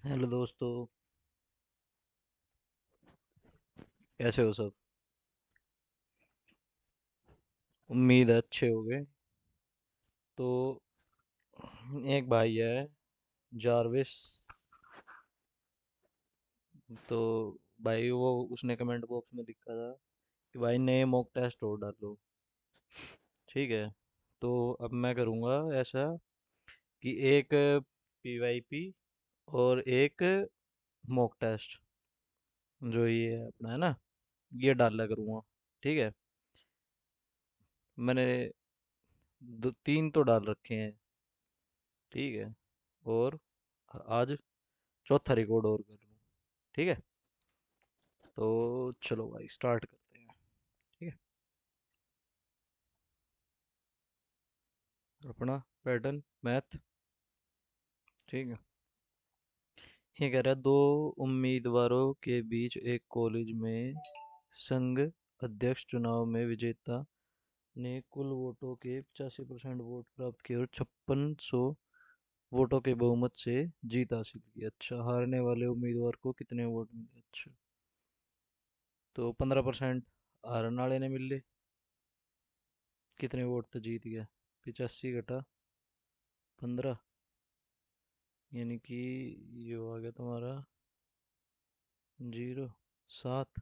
Hello दोस्तों। कैसे हो सब? उम्मीद है अच्छे होगे। तो एक भाई है, जारविस। तो भाई वो उसने कमेंट बॉक्स में लिखा था कि भाई नए मॉक टेस्ट और डालो। ठीक है। तो अब मैं करूँगा ऐसा कि एक पीवाईपी और एक मॉक टेस्ट, जो ये अपना है ना, ये डाला करूँगा। ठीक है। मैंने दो तीन तो डाल रखे हैं। ठीक है। और आज चौथा रिकॉर्ड और कर लूँ। ठीक है। तो चलो भाई स्टार्ट करते हैं। ठीक है। अपना पैटर्न मैथ। ठीक है। ये कह रहा है, दो उम्मीदवारों के बीच एक कॉलेज में संघ अध्यक्ष चुनाव में विजेता ने कुल वोटों के 85% वोट प्राप्त किए और 5600 वोटों के बहुमत से जीत हासिल की। अच्छा, हारने वाले उम्मीदवार को कितने वोट मिले? अच्छा, तो 15% हारने वाले ने मिले। कितने वोट तो जीत गया? 85 घटा 15, यानी कि ये हो गया तुम्हारा 0, 7,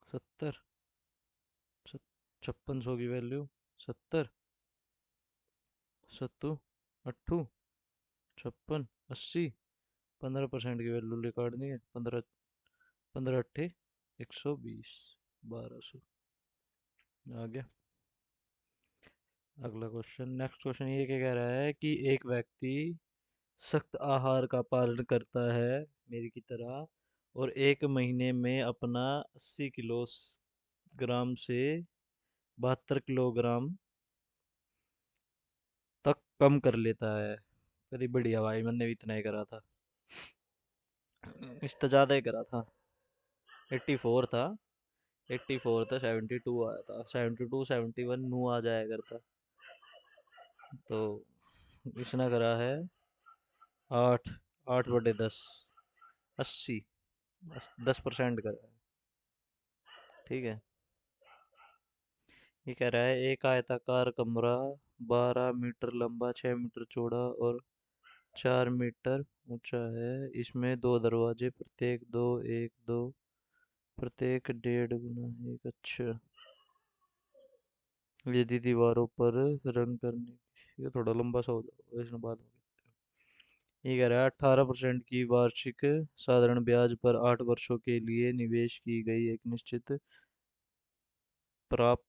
70, 5600 की वैल्यू 70, सत्तू, अट्ठू, 56, 80। 15% की वैल्यू रिकॉर्ड नहीं है। 15, 15 अट्ठे 120, 1200। आ गया अगला क्वेश्चन। नेक्स्ट क्वेश्चन ये क्या कह रहा है कि एक व्यक्ति सख्त आहार का पालन करता है मेरी की तरह, और एक महीने में अपना 80 किलोग्राम से 72 किलोग्राम तक कम कर लेता है। अरे बढ़िया भाई, मैंने भी इतना ही करा था। इस तो ज़्यादा ही करा था। 84 था। 84 था, 72 आया था। 72 71 नू आ जाया करता। तो इसने करा है 8, 8/10, 80, 10% करा है। ठीक है। ये कह रहा है, एक आयताकार कमरा 12 मीटर लंबा, 6 मीटर चौड़ा और 4 मीटर ऊंचा है। इसमें दो दरवाजे, प्रत्येक दो, एक दो, प्रत्येक 1.5 गुना 1। अच्छा, यदि दीवारों पर रंग करने, ये थोड़ा लंबा सा हो जाएगा, इसमें बाद में। ये कह रहा है, 18% की वार्षिक साधारण ब्याज पर 8 वर्षों के लिए निवेश की गई एक निश्चित प्राप्त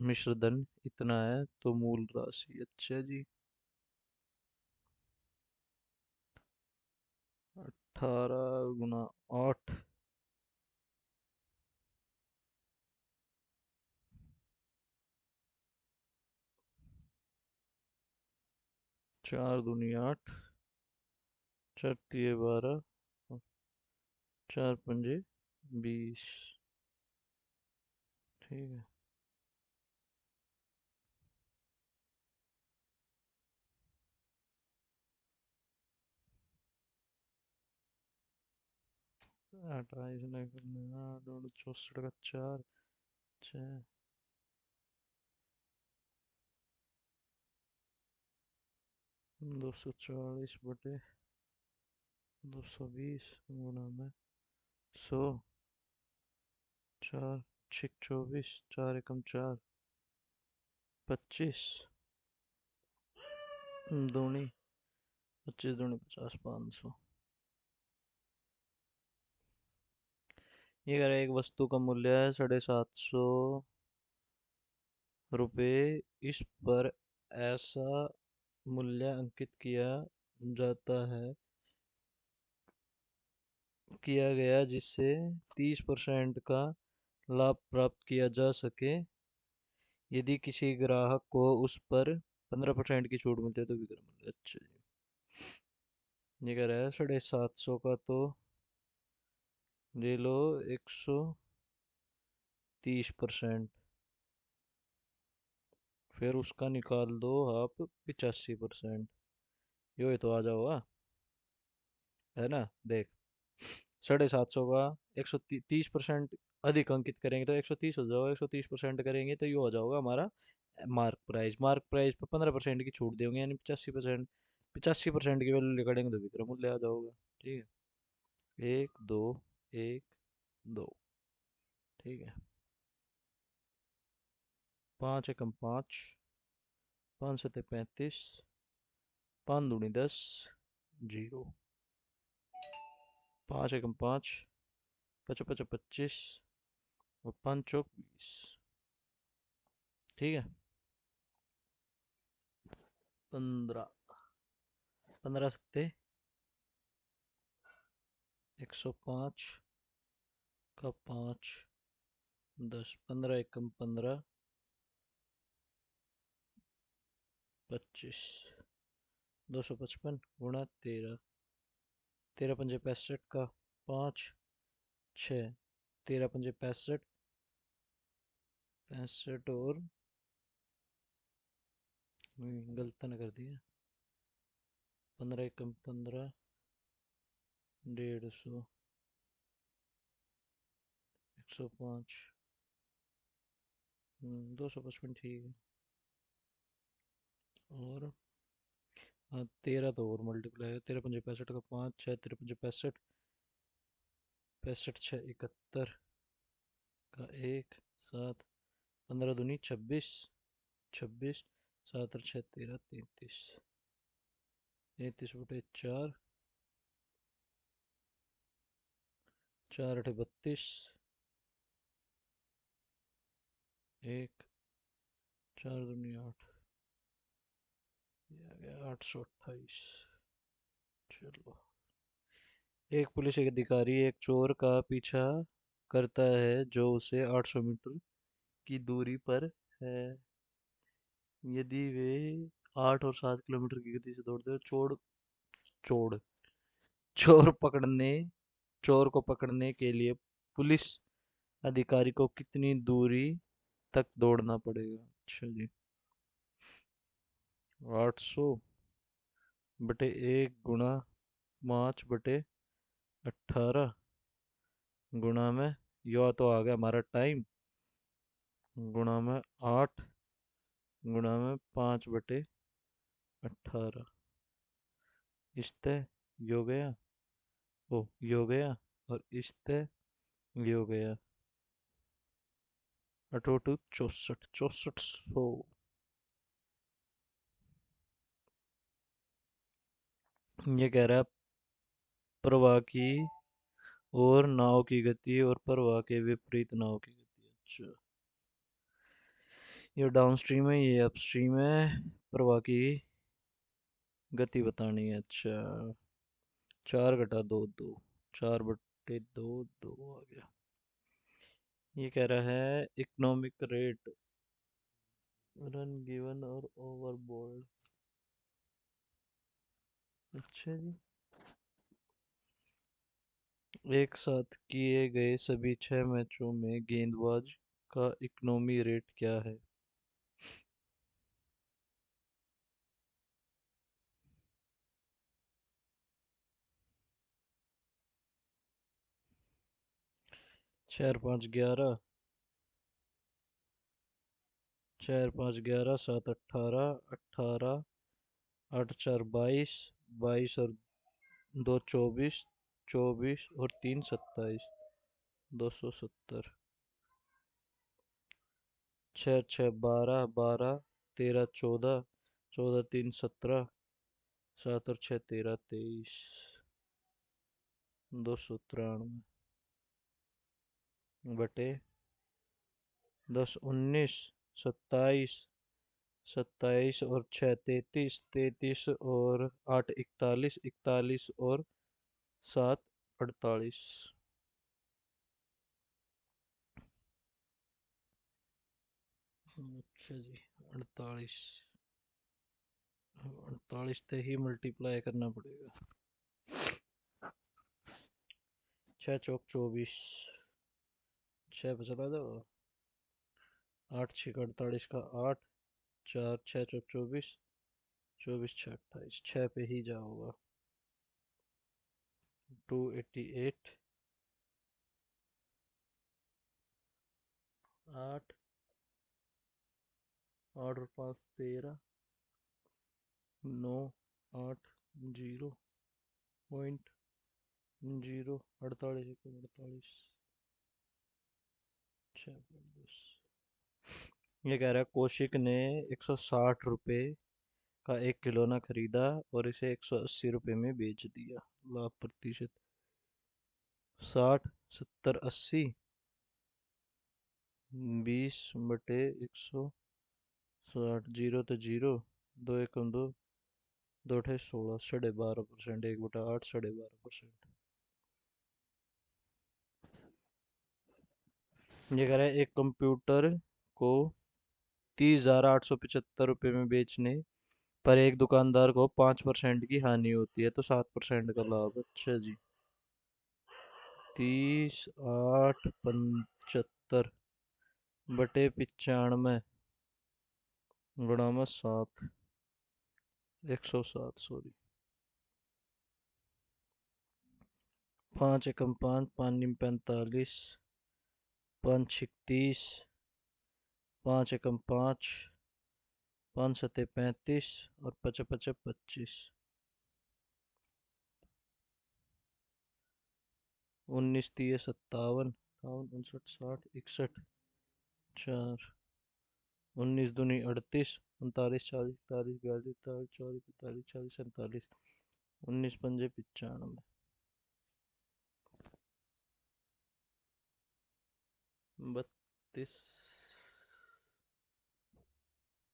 मिश्र धन इतना है, तो मूल राशि। अच्छा जी। 18 गुना 8, 4 दूनी 8, 4 तिये 12, 4 पंजे 20। ठीक है। 28 नहीं करना, 8 64 का 4, 6, 240/220 गुना में 100। 4 6 24, 4 एकम 4, 25 दूनी 25 दूनी 50, 500। ये कह रहा है, एक वस्तु का मूल्य है 750 रुपये। इस पर ऐसा मूल्य अंकित जाता है किया गया जिससे 30% का लाभ प्राप्त किया जा सके। यदि किसी ग्राहक को उस पर 15% की छूट मिलती है तो विक्रय मूल्य। अच्छा जी। ये कह रहा है 750 का, तो ले लो 130%, फिर उसका निकाल दो आप 85%। यो ही तो आ जाओगा। है ना, देख। 750 का 130% अधिक अंकित करेंगे तो 130 हो जाएगा, 130% करेंगे तो ये हो जाएगा हमारा मार्क प्राइस। मार्क प्राइस पर 15% की छूट देंगे, यानी 85%। 85% की वैल्यू निकालेंगे तो विक्रय मूल्य आ जाएगा। ठीक है, एक दो, एक दो। ठीक है, 5 एकम 5, 5 सत्ते 35, 5 दूनी 10, जीरो। 5 एकम 5, पचा पचा 25, और 5 चौक 20। ठीक है, 15। 15 सत्ते 105 का 5, 10। 15 एकम 15, 25। 255 गुणा 13। 13 पंजे 65 का 5, 6। 13 पंजे 65, 65 और गलत ना कर दिया। 15 एकम 15, 150, 105। 255 ठीक है। और हाँ, 13 तो और मल्टीप्लाई है। 13 पंजे 65 का 5, 6। 13 पंजे 65, 65 6 71 का 1, 7। 15 दूनी 26, 26। 7 और 6 13, 33। 33/4, 4 8 32। 1, 4 दूनी 8, ये आ गया 828। चलो, एक पुलिस एक अधिकारी एक चोर का पीछा करता है जो उसे 800 मीटर की दूरी पर है। यदि वे 8 और 7 किलोमीटर की गति से दौड़ते हैं, चोर चोर पकड़ने चोर को पकड़ने के लिए पुलिस अधिकारी को कितनी दूरी तक दौड़ना पड़ेगा? अच्छा जी, 800/1 गुणा 5/18 गुणा में, यो तो आ गया हमारा टाइम, गुणा में 8, गुणा में 5/18। इस्ते यो गया, ओ यो गया, और इस्ते यो गया। 8 8 64, 6400। ये कह रहा है प्रवाह की और नाव की गति और प्रवाह के विपरीत नाव की गति। अच्छा, ये डाउन स्ट्रीम है, ये अप स्ट्रीम है। प्रवाह की गति बतानी है। अच्छा, 4 घटा 2 2। 4/2 आ गया। ये कह रहा है इकोनॉमिक रेट रन गिवन और ओवरबोल्ड। अच्छा जी, एक साथ किए गए सभी 6 मैचों में गेंदबाज का इकोनॉमी रेट क्या है? 4 5 11, 4 5 11, 7 18, 18, 8 4 22, 22 और 2 24, 24 और 3 27, 270। 6 6 12, 12, 13 14, 14 3 17, 7 और 6 13 23, 293 बटे 10 19, 27, 27 और 6 33, 33 और 8 41, 41 और 7 48। अच्छा जी, 48। 48 से ही मल्टीप्लाई करना पड़ेगा। 6 चौक 24, 6 पे चला जाओ। 8 6 48 का 8, 4 6 चौक 24, 24 6 28, 6 पे ही जाओगा। 288, 8, 8 और 5 13, 9, 8, 0.0, 48 एकम 48, 6.10। ये कह रहा है कौशिक ने 160 रुपए का एक खिलौना खरीदा और इसे 180 रुपए में बेच दिया। लाभ प्रतिशत 60, 70, 80, 20/160, जीरो तो जीरो, दो एकम दो, दो अठे 16, 12.5%, 1/8, 12.5%। ये कह रहा है एक कंप्यूटर को 30,875 रुपये में बेचने पर एक दुकानदार को 5% की हानि होती है तो 7% का लाभ। अच्छा जी। 30,875 बटे 95 गुणा में 7, 107, सॉरी। 5 एकम 5, 5 निम 45, 5 छिक 30, 5 एकम 5, 5 सते 35 और 5 पचे 25, 19 तीय 57, 59, 60, 61, 4, 19 दूनी 38, 39, 40, 41, 42, 43, 44, 45, 46, 47, 19 पंजे 95, 32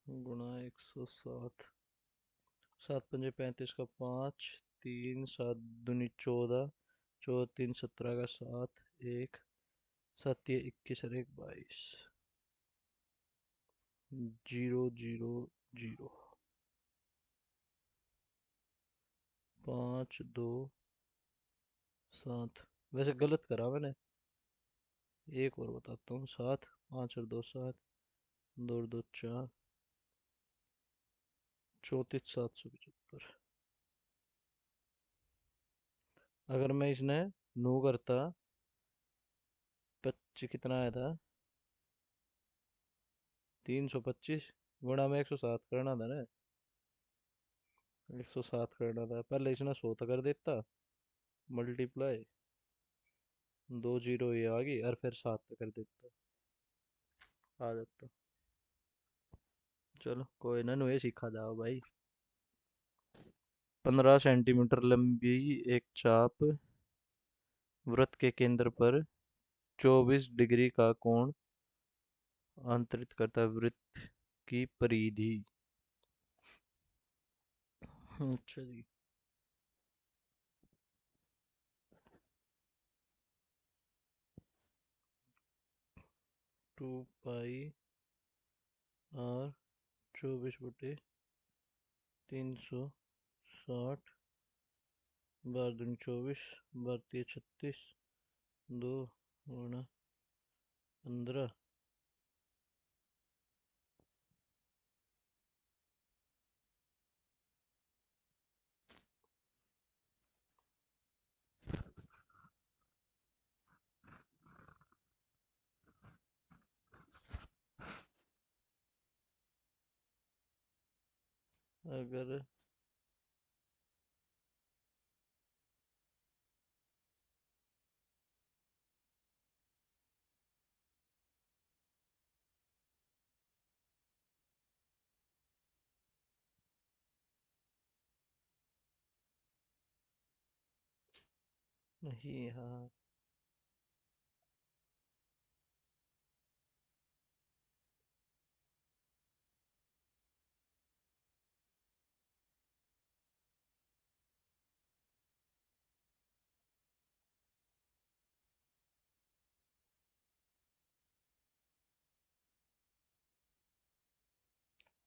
गुणा 107, 7 पंजे 35 का 5, 3, 7 दूनी 14, 14 3 17 का 7, 1, 7 ये 21 और 1 22, 0, 0, 0, 5, 2, 7। वैसे गलत करा मैंने, एक और बताता हूँ। 7, 5 और 2 7, 2 और 2 4, 34,775। अगर मैं इसने नू करता, 25 कितना आया था, 325 गुणा में 107 करना था ना, 107 करना था। पहले इसने 100 तो कर देता, मल्टीप्लाई, 2 जीरो ये आ गई और फिर 7 कर देता, आ जाता। चलो कोई ना, नुए सीखा जाओ भाई। 15 सेंटीमीटर लंबी एक चाप वृत्त के केंद्र पर 24 डिग्री का कोण अंतरित करता है। वृत्त की परिधि। अच्छा जी। 2 पाई r 24/360, 12 दूनी 24, 12 36, 2 गुणा 15। अगर नहीं, हाँ।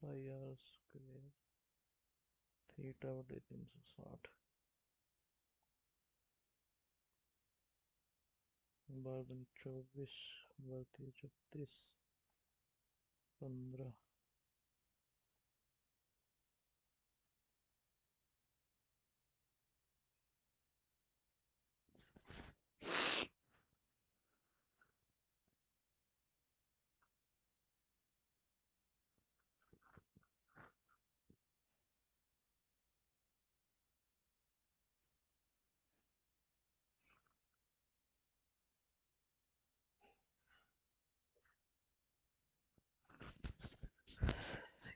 पाई r² थीटा/360, 12 दूनी 24, 12 36, 15।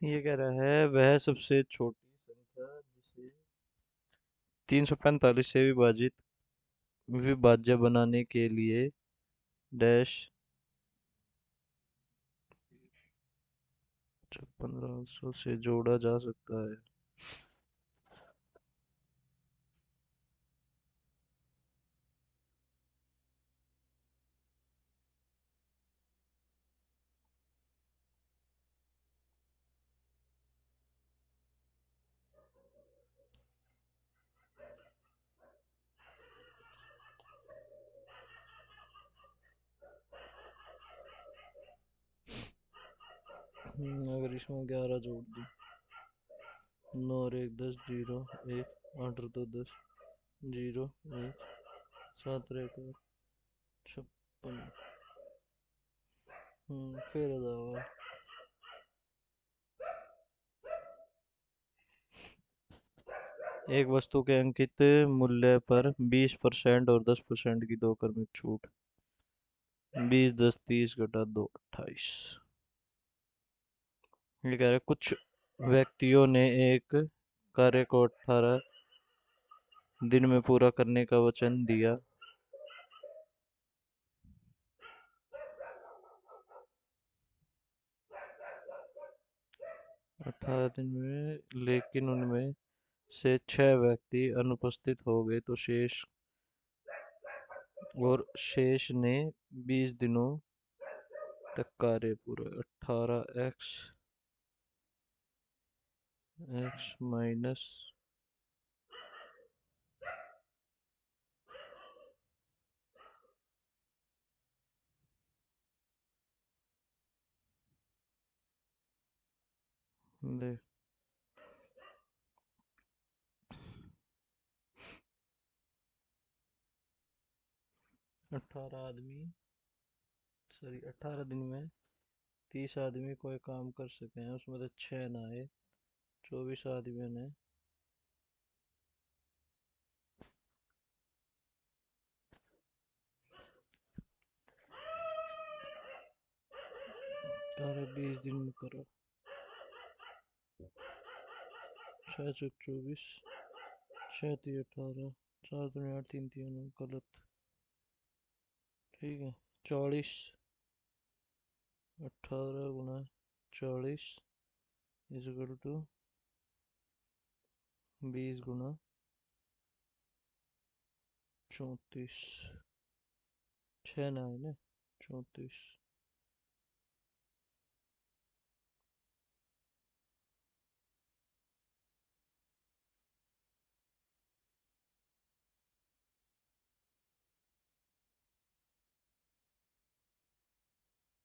ये कह रहा है वह सबसे छोटी संख्या जिसे 345 से विभाजित विभाज्य बनाने के लिए डैश 1500 से जोड़ा जा सकता है। अगर इसमें 11 जोड़ दूँ, 9 और 1 10, 0 1 8 और 2 10, 0 1 7 और 1 56। फिर हो जाएगा। एक वस्तु के अंकित मूल्य पर 20% और 10% की दो क्रमिक छूट। 20 10 30 घटा 2 28। ये कह रहा है कुछ व्यक्तियों ने एक कार्य को 18 दिन में पूरा करने का वचन दिया। 18 दिन में, लेकिन उनमें से 6 व्यक्ति अनुपस्थित हो गए तो शेष ने 20 दिनों तक कार्य पूरा। 18 x माइनस दे 18 दिन में 30 आदमी कोई काम कर सके हैं, उसमें से 6 ना आए। 24 आदमियों ने कार्य 20 दिन में करा। 6 चौक 24, 6 3 18, 4 दूनी 8, 3 3 9, गलत। ठीक है। 40, 18 गुना 40 इजकल टू 20 गुना 34। 6 ना है ना, 34।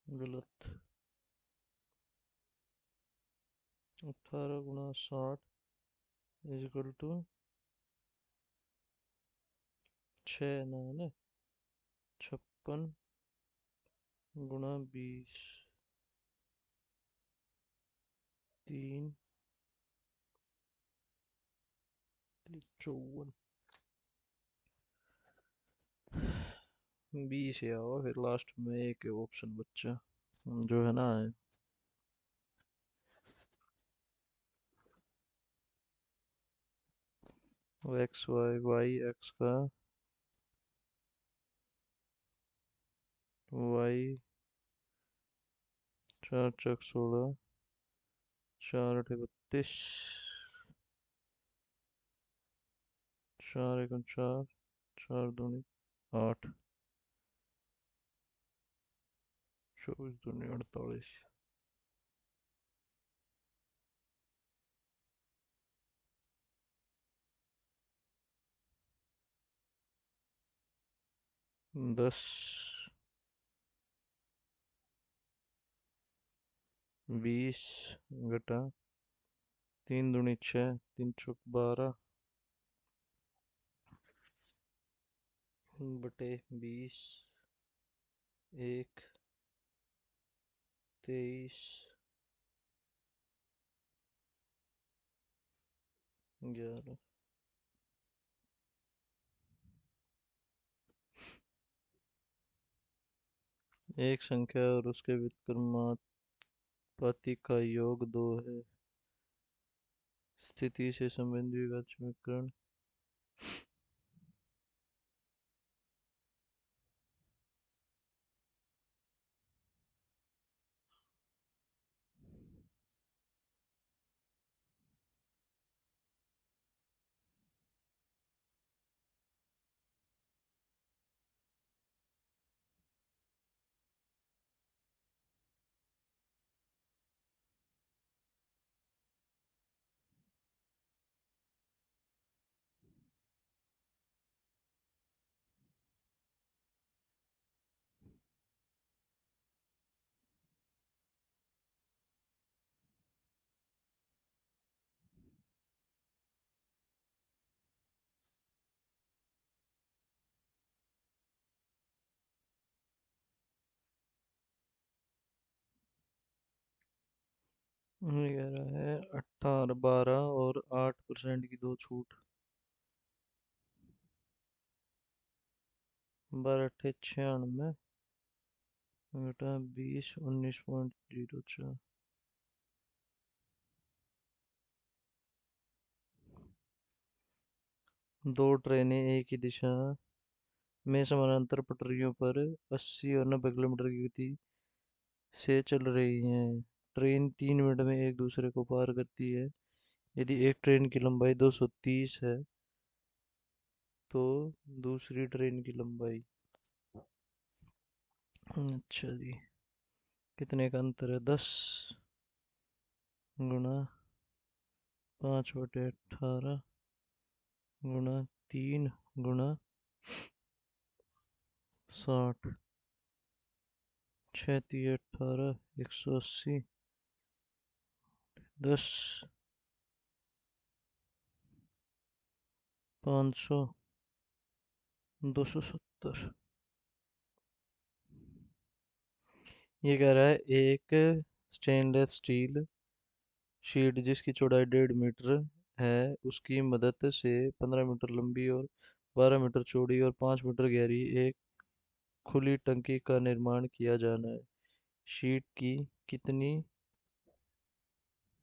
गलत। 18 गुना 60 इजकल टू 6 ना है ना, 56 गुना 20, 3 54। 20 है और फिर लास्ट में एक ऑप्शन बच्चा जो है ना, वो एक्स वाई वाई एक्स का वाई 4 चौक 16, 4 8 32, 4 1 4, 4 दूनी 8, 24 दूनी 48। 10 20 घटा 3 दूनी 6, 3 चौक 12 बटे 20, 1 23 11। एक संख्या और उसके व्युत्क्रमात पति का योग 2 है। स्थिति से संबंधित विवाद समीकरण। ये कह रहा है 18 12 और 8% की दो छूट। 12 8 96 बेटा 20 19.04। दो ट्रेनें एक ही दिशा में समानांतर पटरियों पर 80 और 90 किलोमीटर की गति से चल रही हैं। ट्रेन 3 मिनट में एक दूसरे को पार करती है। यदि एक ट्रेन की लंबाई 230 है तो दूसरी ट्रेन की लंबाई। अच्छा जी। कितने का अंतर है? 10 गुणा 5/18 गुणा 3 गुणा 60। 6 3 18 180। 10 500 270। ये कह रहा है एक स्टेनलेस स्टील शीट जिसकी चौड़ाई 1.5 मीटर है उसकी मदद से 15 मीटर लंबी और 12 मीटर चौड़ी और 5 मीटर गहरी एक खुली टंकी का निर्माण किया जाना है। शीट की कितनी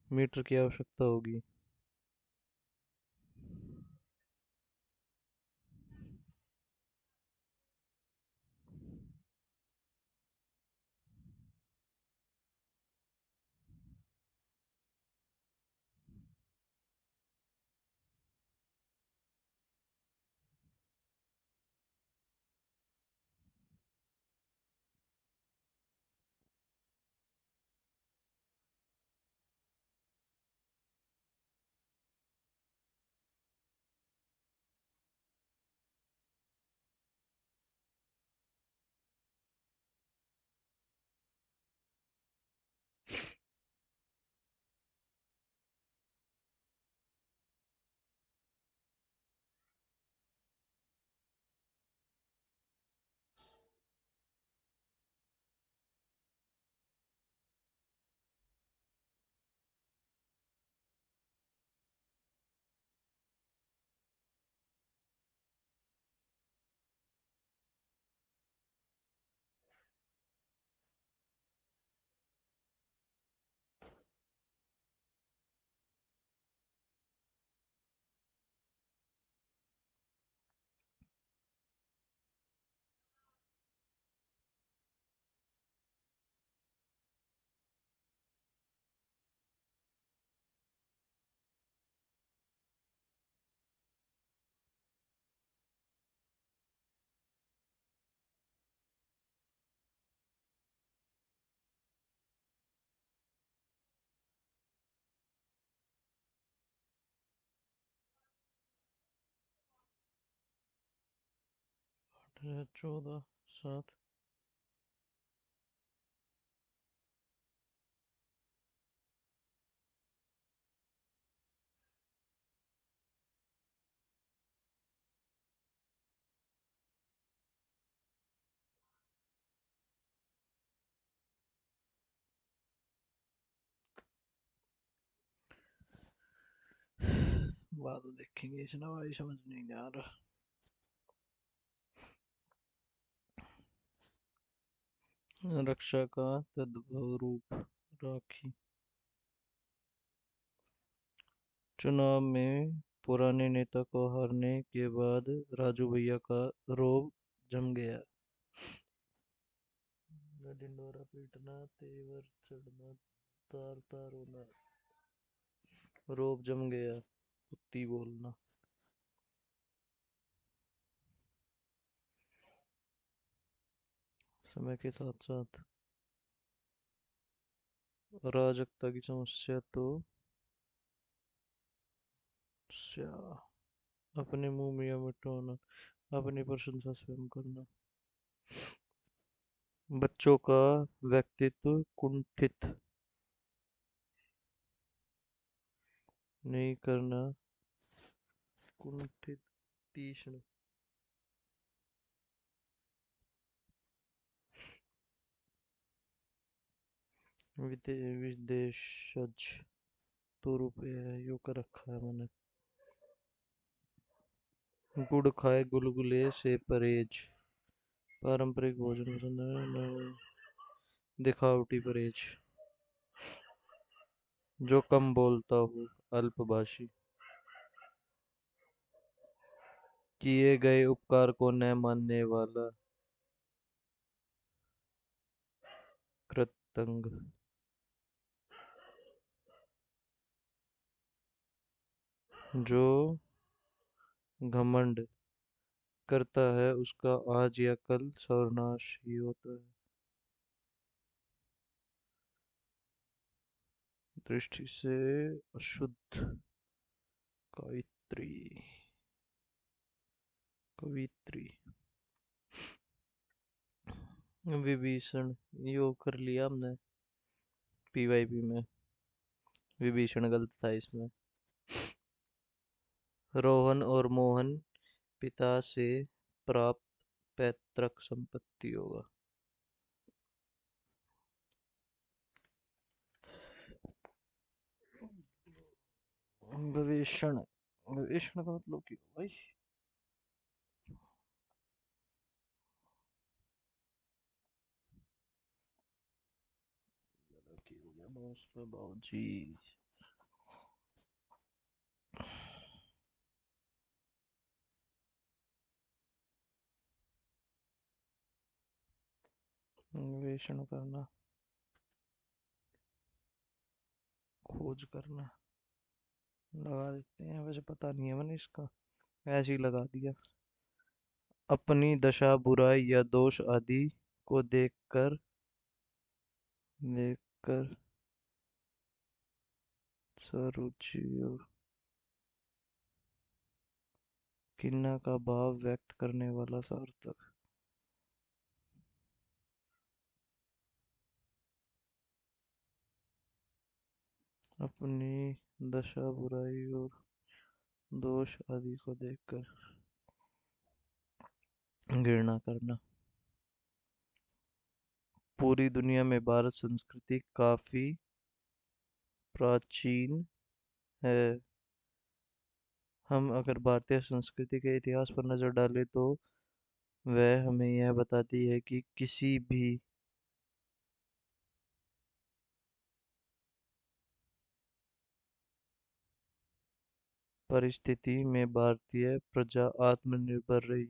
मीटर की आवश्यकता होगी? अठारह 14 7। बाद में देखेंगे, इस भाई समझ नहीं आ रहा। रक्षा का तद्भव रूप। राखी। चुनाव में पुराने नेता को हारने के बाद राजू भैया का रोब जम गया। न ढिंडोरा पीटना, तेवर चढ़ना, तार तार होना, रोब जम गया, कुत्ती बोलना। समय के साथ साथ अराजकता की समस्या तो अपने मुंह में या मिटाना, अपनी प्रशंसा स्वयं करना, बच्चों का व्यक्तित्व कुंठित नहीं करना, कुंठित, तीक्ष्ण, विदेशज तो रुपये है यो कर रखा है मैंने। गुड़ खाए गुलगुले से परहेज, पारंपरिक भोजन पसंद है दिखावटी परहेज, जो कम बोलता हूँ अल्पभाषी, किए गए उपकार को न मानने वाला कृतंग, जो घमंड करता है उसका आज या कल सर्वनाश ही होता है। दृष्टि से अशुद्ध, कवित्री, कवित्री, विभीषण, यो कर लिया हमने पीवाईपी में। विभीषण गलत था इसमें। रोहन और मोहन पिता से प्राप्त पैतृक संपत्ति होगा। गवेषण, गवेषण का मतलब क्या भाई? हो गया माउस पे बाबूजी। गवेषण करना, खोज करना, लगा देते हैं, वैसे पता नहीं है मैंने इसका, ऐसे ही लगा दिया। अपनी दशा बुराई या दोष आदि को देखकर देखकर सरुचि और किन्ना का भाव व्यक्त करने वाला सार्थक। अपनी दशा बुराई और दोष आदि को देखकर घृणा करना। पूरी दुनिया में भारत संस्कृति काफी प्राचीन है। हम अगर भारतीय संस्कृति के इतिहास पर नजर डालें तो वह हमें यह बताती है कि किसी भी परिस्थिति में भारतीय प्रजा आत्मनिर्भर रही।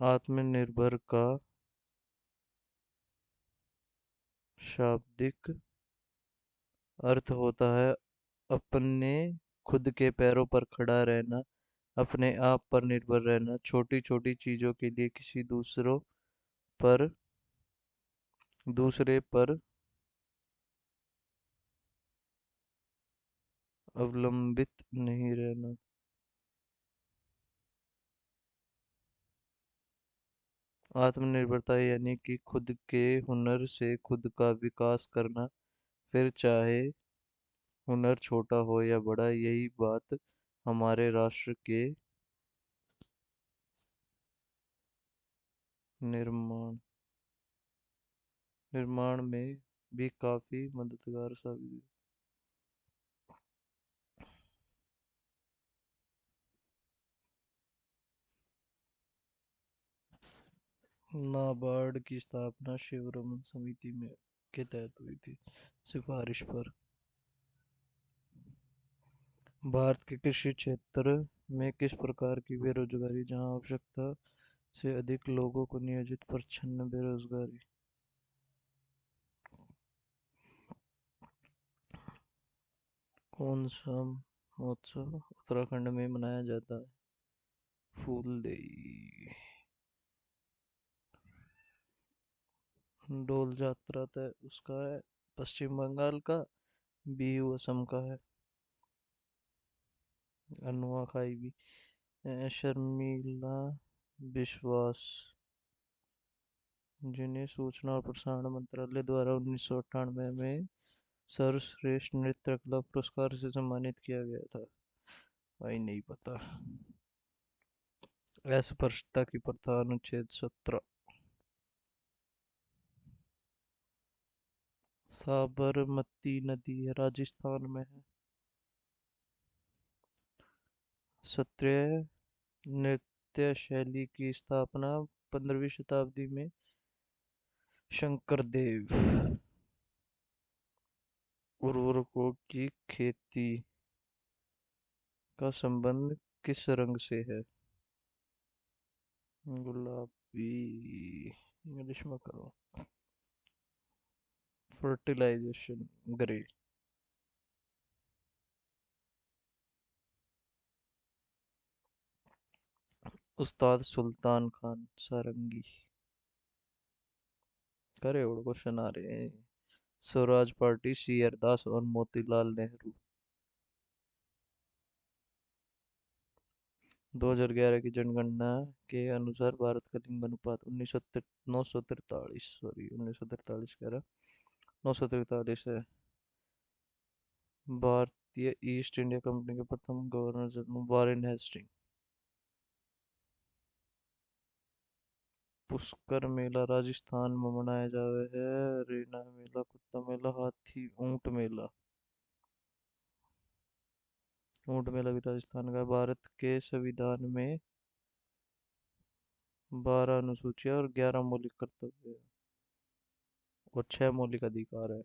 आत्मनिर्भर का शाब्दिक अर्थ होता है अपने खुद के पैरों पर खड़ा रहना, अपने आप पर निर्भर रहना, छोटी छोटी चीजों के लिए किसी पर दूसरे पर अवलंबित नहीं रहना। आत्मनिर्भरता यानी कि खुद के हुनर से खुद का विकास करना, फिर चाहे हुनर छोटा हो या बड़ा। यही बात हमारे राष्ट्र के निर्माण निर्माण में भी काफी मददगार साबित हुई। नाबार्ड की स्थापना शिवरमन समिति में के तहत हुई थी, सिफारिश पर। भारत के कृषि क्षेत्र में किस प्रकार की बेरोजगारी, जहां आवश्यकता से अधिक लोगों को नियोजित पर छन्न बेरोजगारी। कौन सा महोत्सव उत्तराखंड में मनाया जाता है? फूलदेई। डोल जात्रा तय उसका है पश्चिम बंगाल का, बिहू असम का है, नुआखाई भी। शर्मिला विश्वास, जिन्हें सूचना और प्रसारण मंत्रालय द्वारा 1998 में सर्वश्रेष्ठ नृत्य कला पुरस्कार से सम्मानित किया गया था। भाई नहीं पता। अस्पृश्यता की प्रथा, अनुच्छेद 17। साबरमती नदी राजस्थान में है। शास्त्रीय नृत्य शैली की स्थापना 15वीं शताब्दी में शंकरदेव। उर्वरकों की खेती का संबंध किस रंग से है? गुलाबी। इंग्लिश में करो। Fertilisation, grey. उस्ताद सुल्तान खान सारंगी। करे और क्वेश्चन आ रहे हैं। स्वराज पार्टी, सी आर दास और मोतीलाल नेहरू। 2011 की जनगणना के अनुसार भारत का लिंग अनुपात 943, सॉरी 1943 कह रहा, 943 है। भारतीय ईस्ट इंडिया कंपनी के प्रथम governor general Warren Hasting. Pushkar मेला राजस्थान में मनाया जावे है। रेना मेला, कुत्ता मेला, हाथी ऊंट मेला। ऊंट मेला भी राजस्थान का है। भारत के संविधान में 12 अनुसूचियां और 11 मौलिक कर्तव्य है और 6 मौलिक अधिकार है।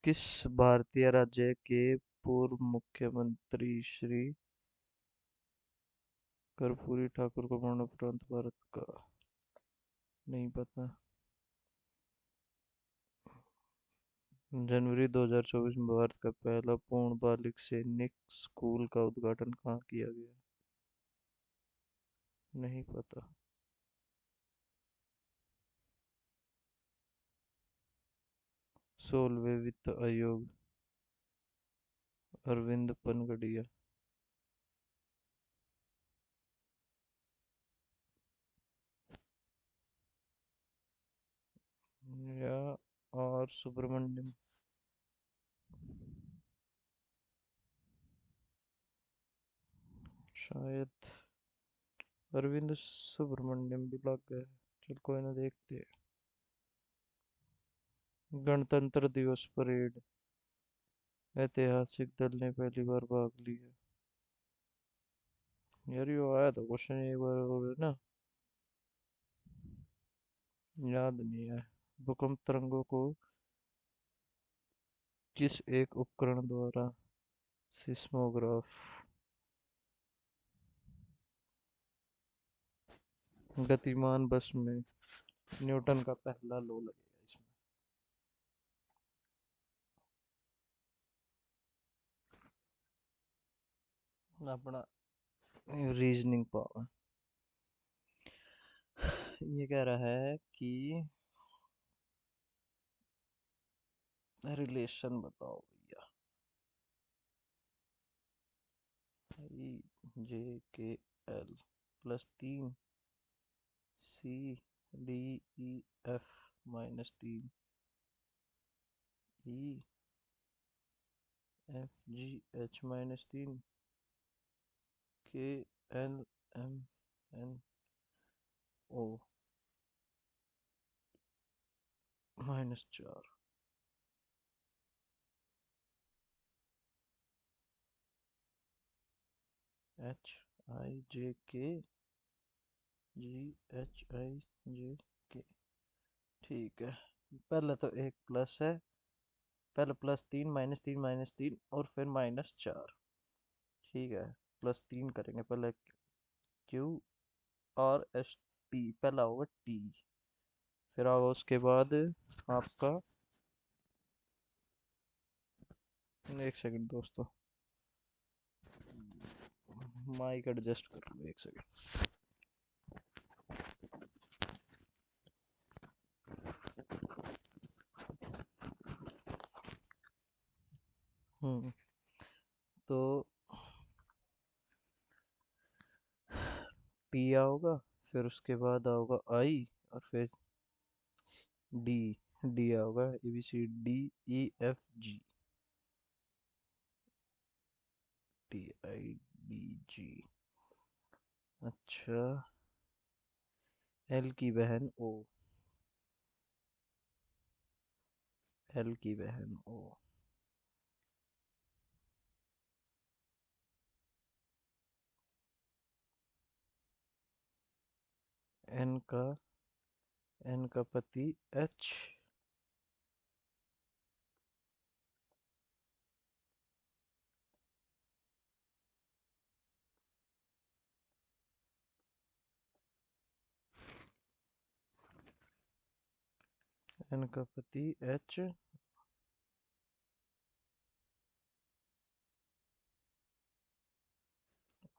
किस भारतीय राज्य के पूर्व मुख्यमंत्री श्री कर्पूरी ठाकुर को मरणोपरांत भारत का? नहीं पता। जनवरी 2024 में भारत का पहला पूर्ण बालिक सैनिक स्कूल का उद्घाटन कहाँ किया गया? नहीं पता। 16वें वित्त आयोग, अरविंद पनगड़िया। या आर सुब्रमण्यम। शायद अरविंद सुब्रमण्यम भी लग गए। चल कोई ना, देखते हैं। गणतंत्र दिवस परेड ऐतिहासिक दल ने पहली बार भाग लिया। यार ये आया था क्वेश्चन एक बार और है ना, याद नहीं है। भूकंप तरंगों को किस एक उपकरण द्वारा, सिस्मोग्राफ। गतिमान बस में न्यूटन का पहला लॉ लगेगा इसमें। अपना रीजनिंग पावर। ये कह रहा है कि रिलेशन बताओ भैया। I J K L +3 C D E F -3 E F G H -3 K L M N O -4। H I J K G H I J के ठीक है। पहले तो एक प्लस है। पहले +3 -3 -3 और फिर -4। ठीक है। +3 करेंगे पहले। QRST पहला होगा टी। फिर होगा उसके बाद आपका। एक सेकंड दोस्तों। माइक एडजस्ट कर लो एक सेकंड। हम्म। तो टी आओगा। फिर उसके बाद आओगा आई। और फिर डी। डी आओगा ABCDEFG। TIDG। अच्छा। एल की बहन ओ। एल की बहन ओ। एन का। एन का पति एच। एन का पति एच।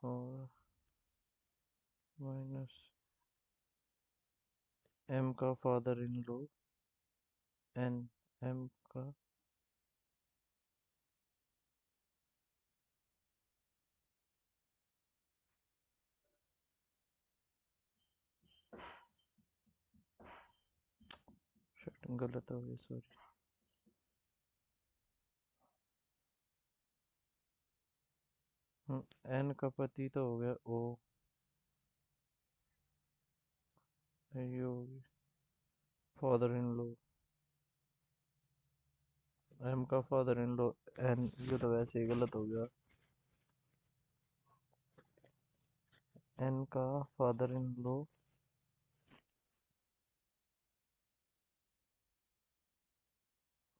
और माइनस एम का father in law. N. M का। shit, गलत हो गया सॉरी। एन का पति तो हो गया ओ। ये होगी फादर इन लॉ। एम का फादर इन लॉ। एन ये तो वैसे ही गलत हो गया। एन का फादर इन लॉ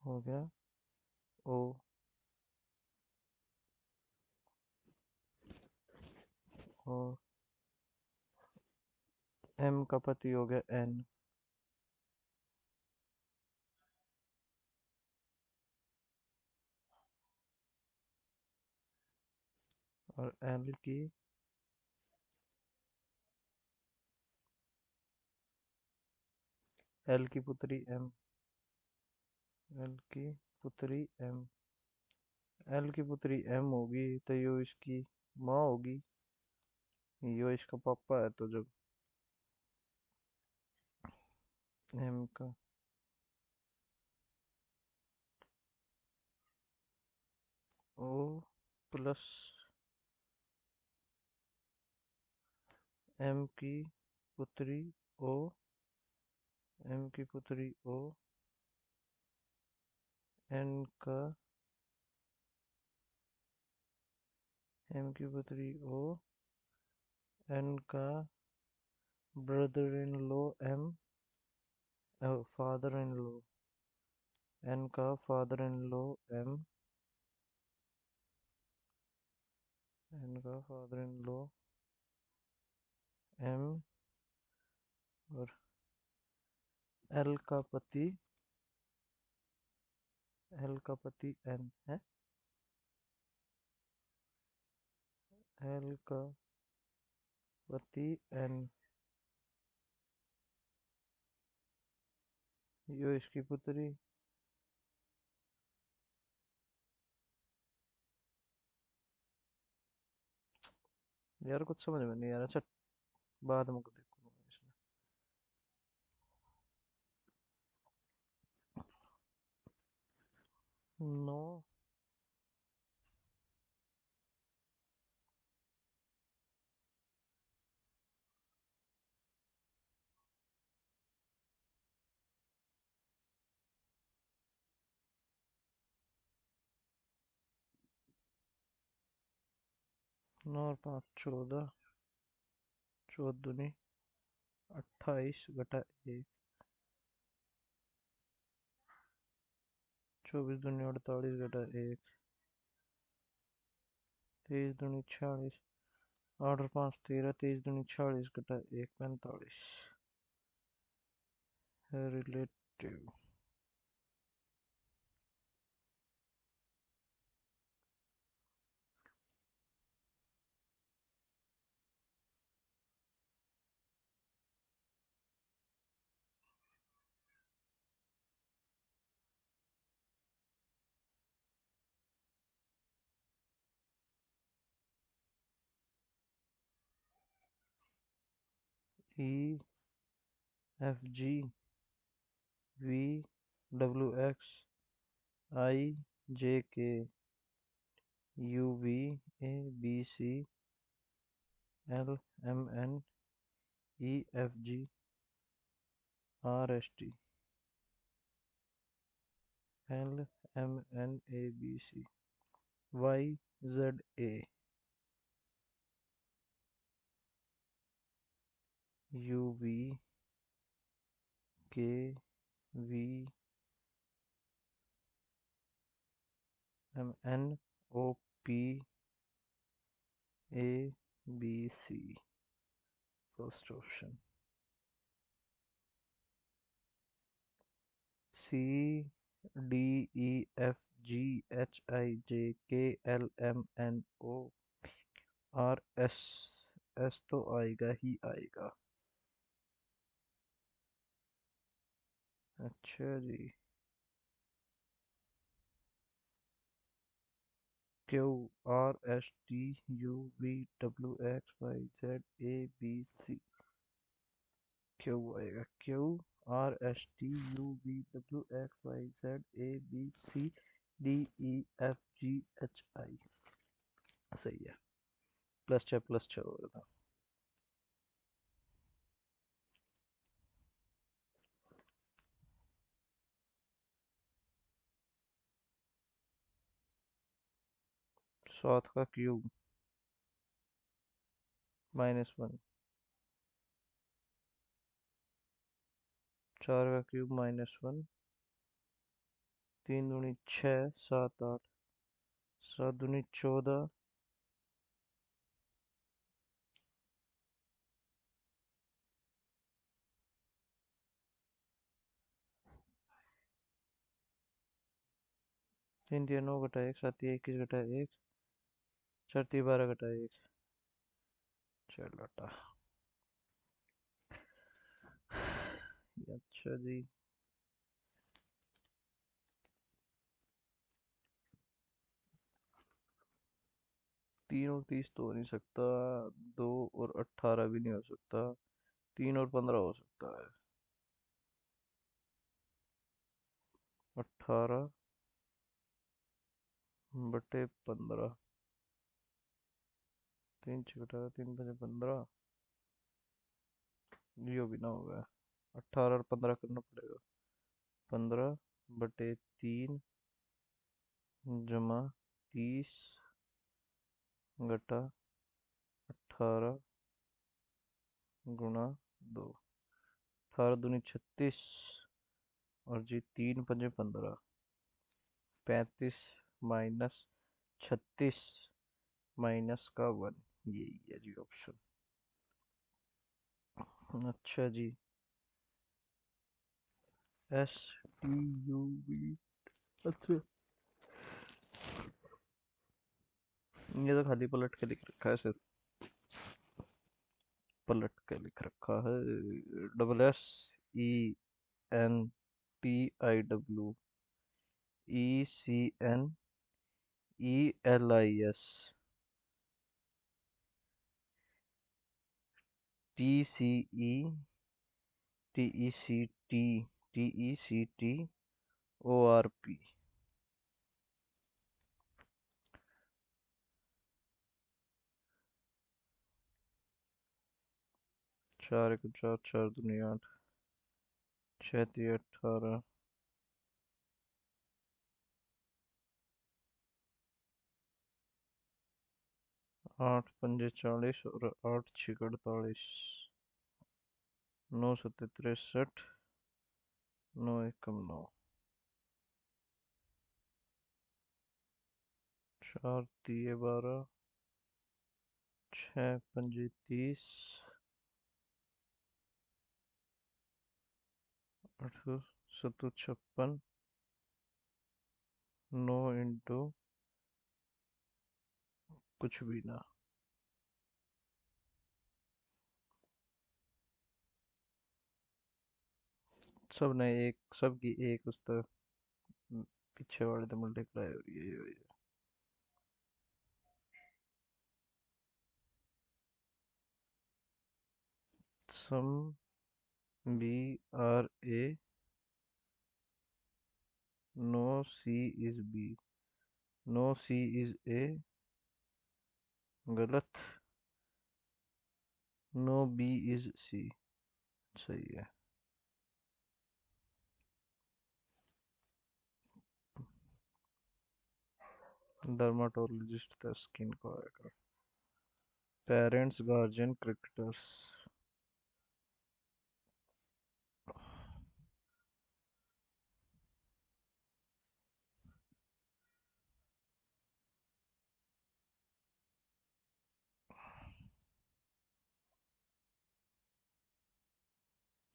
हो गया ओ। और एम का पति हो गया एन। और एल की। एल की पुत्री एम। एल की पुत्री एम। एल की पुत्री एम होगी तो यो इसकी माँ होगी। यो इसका पापा है तो जब एम का ओ प्लस एम की पुत्री ओ। एम की पुत्री ओ। एन का। एम की पुत्री ओ। एन का brother in law M. Father in law. N का father in law M. N का फादर इन लॉ एम। और एल का पति। एल का पति एन है। एल का पति एन। यो इसकी पुत्री। यार कुछ समझ में नहीं आ रहा। अच्छा बाद में देखूंगा इसमें। नो। नौ और 5 14। 14 दूनी 28 घटा 1। 24 दूनी 48 घटा 1, 23 दूनी 46, 8 और 5 13, 23 दूनी 46 घटा 1 45। Relative. E F G V W X I J K U V A B C L M N E F G R S T L M N A B C Y Z A U V K V M N O P A B C. First option. C D E F G H I J K L M N O R S. S तो आएगा ही आएगा। अच्छा जी। Q R S T U V W X Y Z A B C. Q आएगा। Q R S T U V W X Y Z A B C D E F G H I. सही है। +6 हो रहा था। सात का cube -1। 4 का cube -1। 3 दूनी 6, 7 8, 7 दूनी 14, 3 3 9 घटा 1, 7 21 घटा 1, 4 3 12 घटा 1। चलो टा। अच्छा जी। 3 और 30 तो हो नहीं सकता। 2 और 18 भी नहीं हो सकता। 3 और 15 हो सकता है। 18/15। 3 6 घटा 3 5 15। यो भी ना होगा। 18 और 15 करना पड़ेगा। 15/3 जमा 30 घटा 18 गुणा 2। 18 दूनी 36 और जी 3 5 15। 35 -36 -1। यही है जी ऑप्शन। अच्छा जी। S T U V. अच्छा। ये तो खाली पलट के लिख रखा है सिर्फ। पलट के लिख रखा है। SENTIW ECNELIS TCETECTORP। 4 1 4 4 दूनी 8, 6 3 18, 8 5 40 और 8 6 48। 9 7 63, 9 1 9। चार दिए 12, छः पंजे 30, आठ सत्तू 56, 9 इंटू कुछ भी ना। सब ने एक, सब की एक उस तक पीछे वाले तो मल्टीप्लाई हो रही है। Some B are A, no C is B, no C is A, गलत, नो बी इज सी सही है। डर्माटोलॉजिस्ट था स्किन को आएगा। Parents guardian cricketers.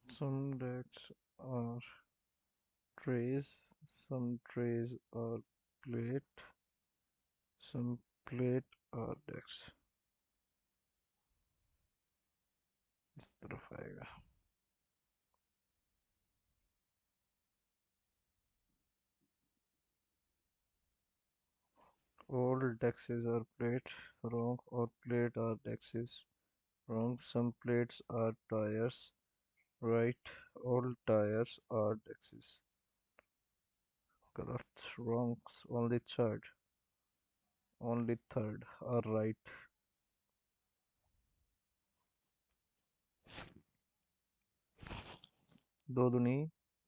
Some decks are trays, some trays are plate, some plate are decks। इस तरफ आएगा। All decks are plate, wrong, or plate are decks, wrong, some plates are tires, right, all tires are decks, correct, wrong, only third are right। दो दूनी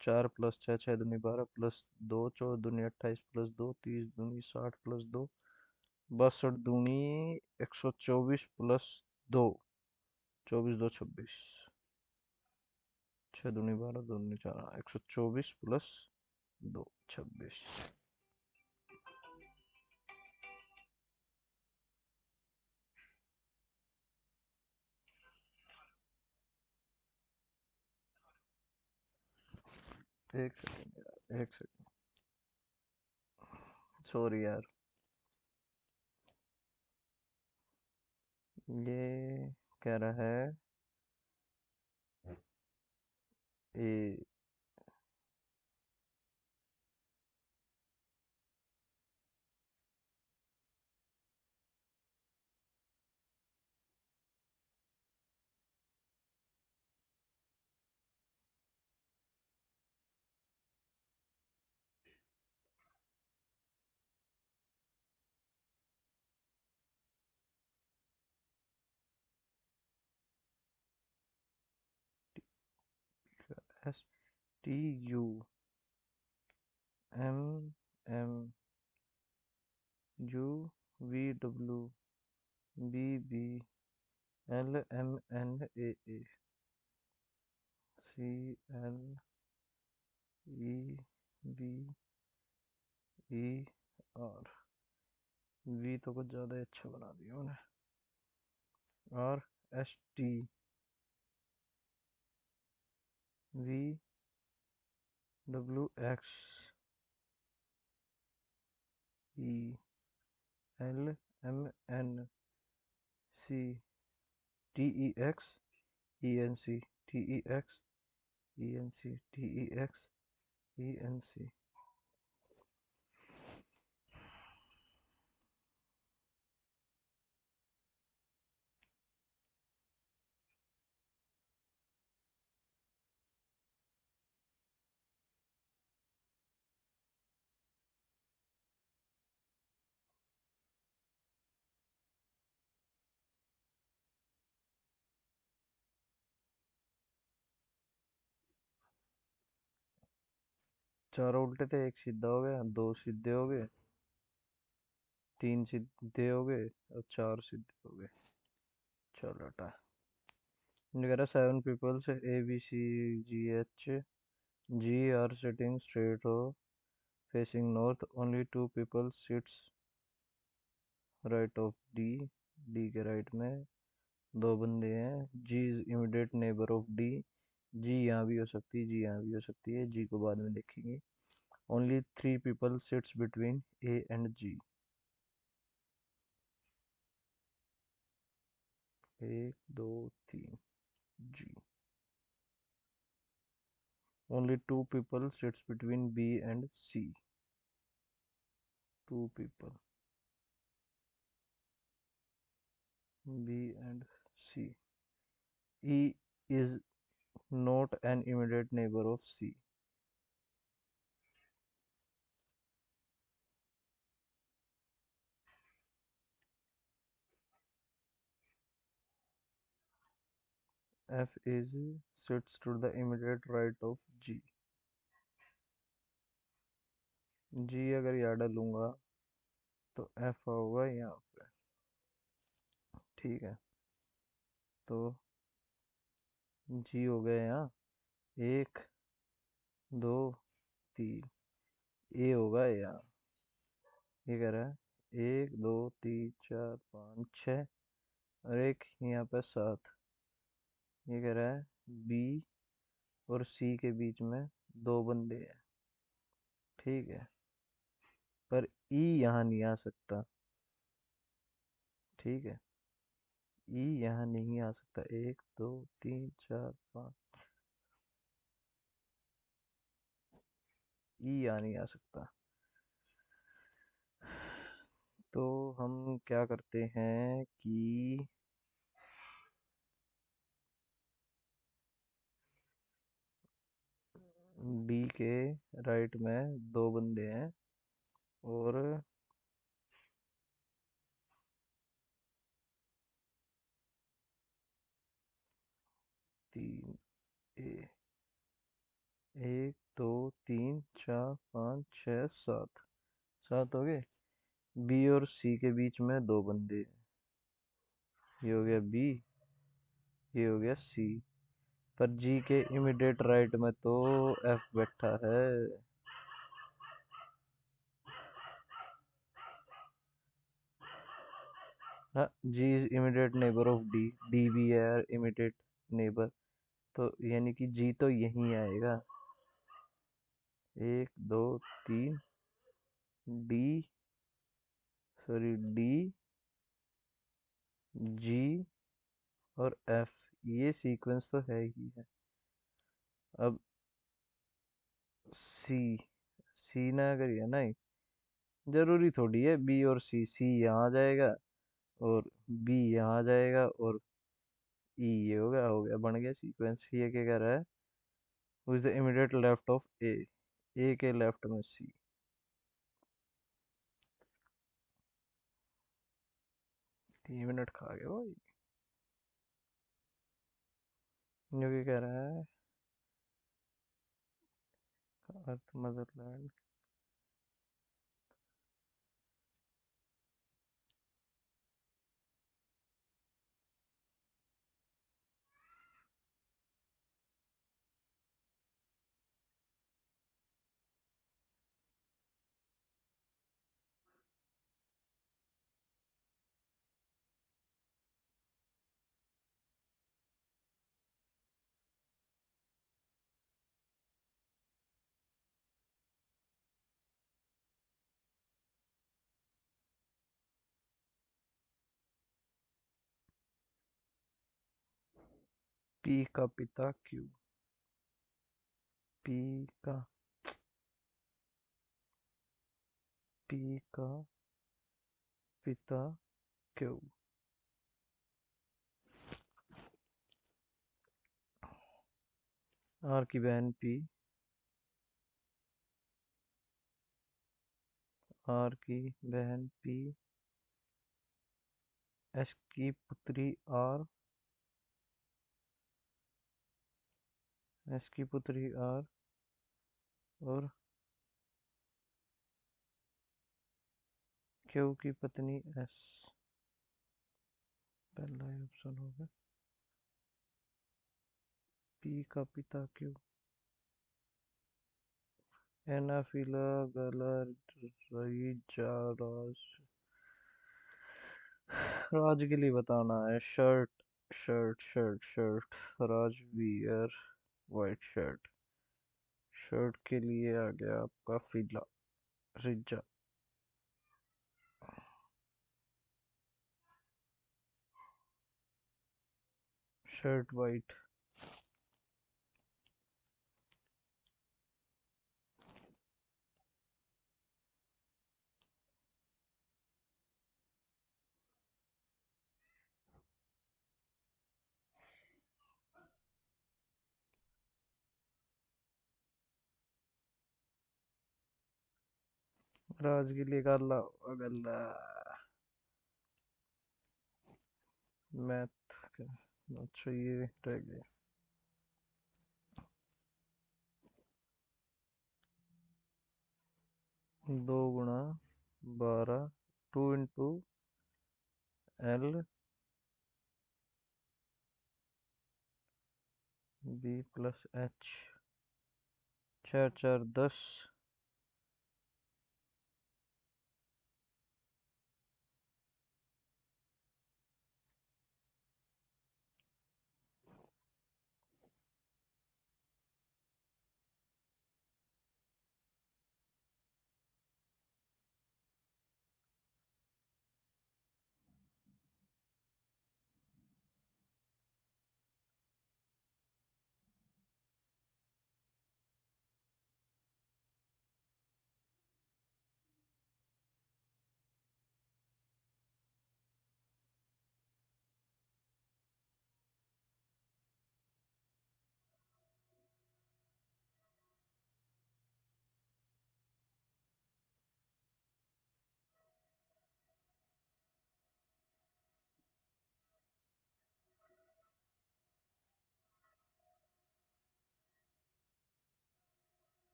4 plus 6, 6 दूनी 12 plus 2, 14 दूनी 28 plus 2, 30 दूनी 60 plus 2, 62 दूनी 124 plus 2, 24 2 26, 6 दूनी 12, 2 दूनी 4, 124 प्लस 2 26। एक second यार, एक सेकंड, सॉरी यार। ये कह रहा है A, S T U M M U V W B B L M N A A C L E B E R. V तो कुछ ज़्यादा ही अच्छा बना दिया उन्हें। और S T V W X E L M N C T E X E N C T E X E N C T E X E N C. चारों उल्टे थे, एक सीधा हो गया, दो सीधे हो गए, तीन सीधे हो गए और चार सीधे हो गए। चलो हटा। ये कह रहा 7 peoples A B C G H G are sitting straight हो facing north, only 2 people sits right of D, D के राइट में दो बंदे हैं। G is immediate neighbour of D, G यहाँ भी हो सकती है, जी यहाँ भी हो सकती है, जी को बाद में देखेंगे। Only 3 people sits between A and G, 1 2 3 G. Only 2 people sits between B and C, 2 people, B and C. E is not an immediate neighbour of C, F is sits to the immediate right of G, G अगर यहाँ डालूंगा तो F होगा यहाँ पे। ठीक है, तो G हो गया यहाँ 1 2 3, ए होगा यहाँ, ये कह रहा है 1 2 3 4 5 6, और एक यहाँ पे 7, ये कह रहा है बी और सी के बीच में दो बंदे हैं। ठीक है, पर ई यहाँ नहीं आ सकता। ठीक है, ई यहाँ नहीं आ सकता, 1 2 3 4 5, ई यहाँ नहीं आ सकता। तो हम क्या करते हैं कि डी के राइट में दो बंदे हैं, और 3 ए, 1 2 3 4 5 6 7, 7 हो गए। बी और सी के बीच में दो बंदे हैं, ये हो गया बी, ये हो गया सी, पर जी के इमीडिएट राइट में तो एफ बैठा है। हाँ, G is immediate neighbour of D, D भी है इमीडिएट नेबर, तो यानी कि जी तो यहीं आएगा। 1 2 3, डी, सॉरी डी, जी और एफ, ये सीक्वेंस तो है ही है। अब सी, सी ना अगर ये ना, जरूरी थोड़ी है बी और सी, सी यहाँ आ जाएगा और बी यहाँ आ जाएगा और ई ये हो गया बन गया सीक्वेंस। ये क्या कह रहा है, who is the immediate left of A, A के लेफ्ट में सी। 3 मिनट खा गए भाई। जो क्या कह रहा है, अर्थ मदरलैंड, पी का पिता क्यू, पी का, पी का पिता क्यू, आर की बहन पी, आर की बहन पी, एस की पुत्री आर, एस की पुत्री आर, और क्यू की पत्नी एस। पहला ऑप्शन होगा पी का पिता क्यू। एनाफिला गलत रही जा रहा, राज के लिए बताना है। Shirt shirt shirt shirt. Raj wear white shirt. Shirt के लिए आ गया आपका फिला रिजा। Shirt white. राज के लिए काला गला। मैथ का। अच्छा ये रह गया। 2 × 12। 2 × L B+H। 4×4 = 10।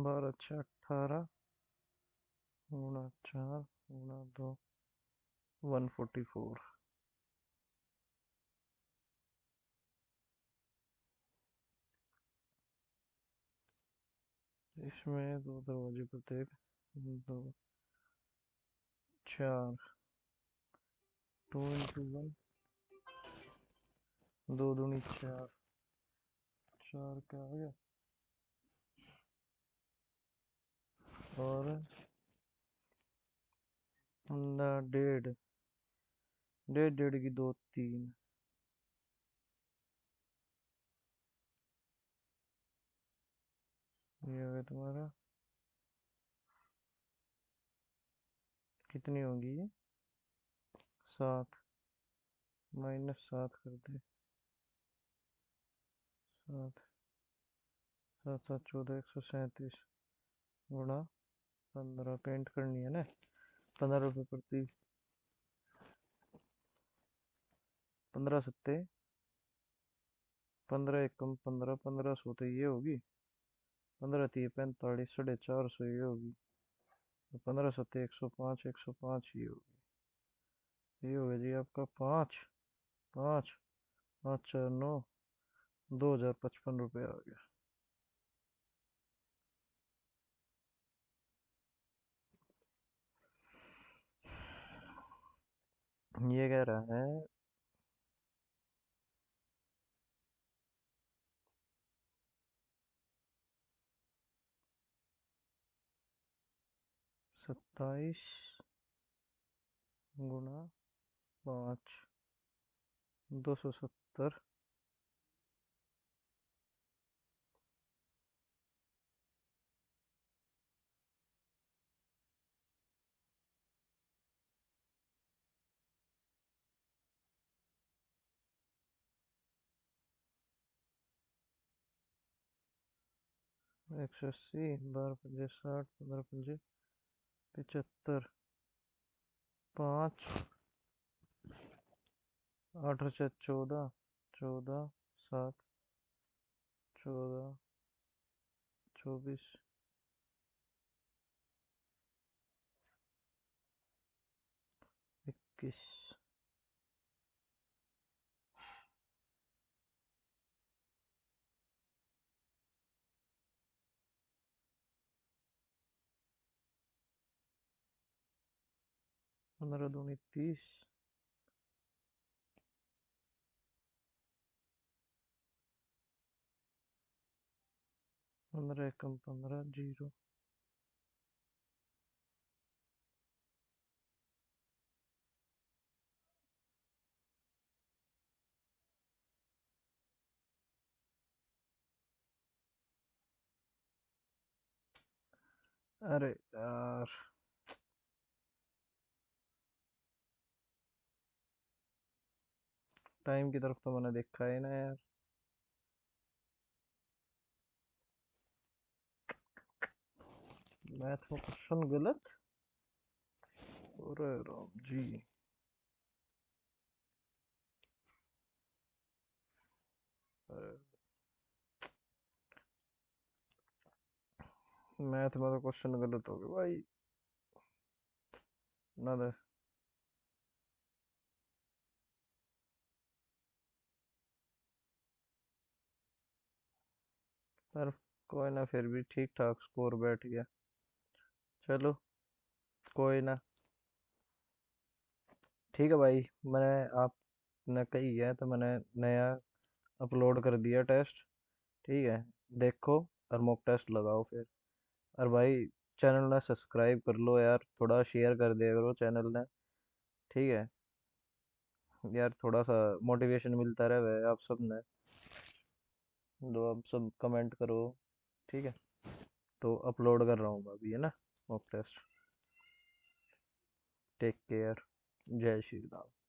बारह 18। 4 × 2 144। इसमें 2 दरवाजे प्रत्येक। 2 4। 2 × 1। 2 दूनी 4। 4 क्या आ गया। और 1.5। 1.5 की 2 3। ये हो गया तुम्हारा। कितनी होगी ये। 7। -7 कर दे। 7 7 7 14 137 गुणा 15। पेंट करनी है ना। 15 रुपये प्रति। 15 सत्ते। 15 एकम 15। 1500 तो ये होगी। 15 × 3 = 45। 450 ये होगी। 15 सत्ते 105। 105 ये होगी। ये हो गया जी आपका 5। 5 5 4 9। 2055 रुपये आ गया। ये कह रहा है 27 × 5 270। 180। 12 × 5 = 60। 15 × 5 = 75। 5 8 × 4 = 14। 14 7 14 24 21। 15 दूनी 30। 15 एकम 15 जीरो। अरे यार, टाइम की तरफ तो मैंने देखा है ना यार। मैथ में क्वेश्चन गलत। अरे राम जी। मैथ में तो क्वेश्चन गलत हो गया भाई। ना दे। पर कोई ना, फिर भी ठीक ठाक स्कोर बैठ गया। चलो, कोई ना। ठीक है भाई। मैंने आपने कही है तो मैंने नया अपलोड कर दिया टेस्ट। ठीक है, देखो और मॉक टेस्ट लगाओ फिर। और भाई, चैनल ने सब्सक्राइब कर लो यार, थोड़ा शेयर कर दिया करो चैनल ने। ठीक है यार, थोड़ा सा मोटिवेशन मिलता रहे आप सब ने। तो आप सब कमेंट करो। ठीक है, तो अपलोड कर रहा हूँ अभी, है ना, मॉक टेस्ट। Take care. जय श्री राम।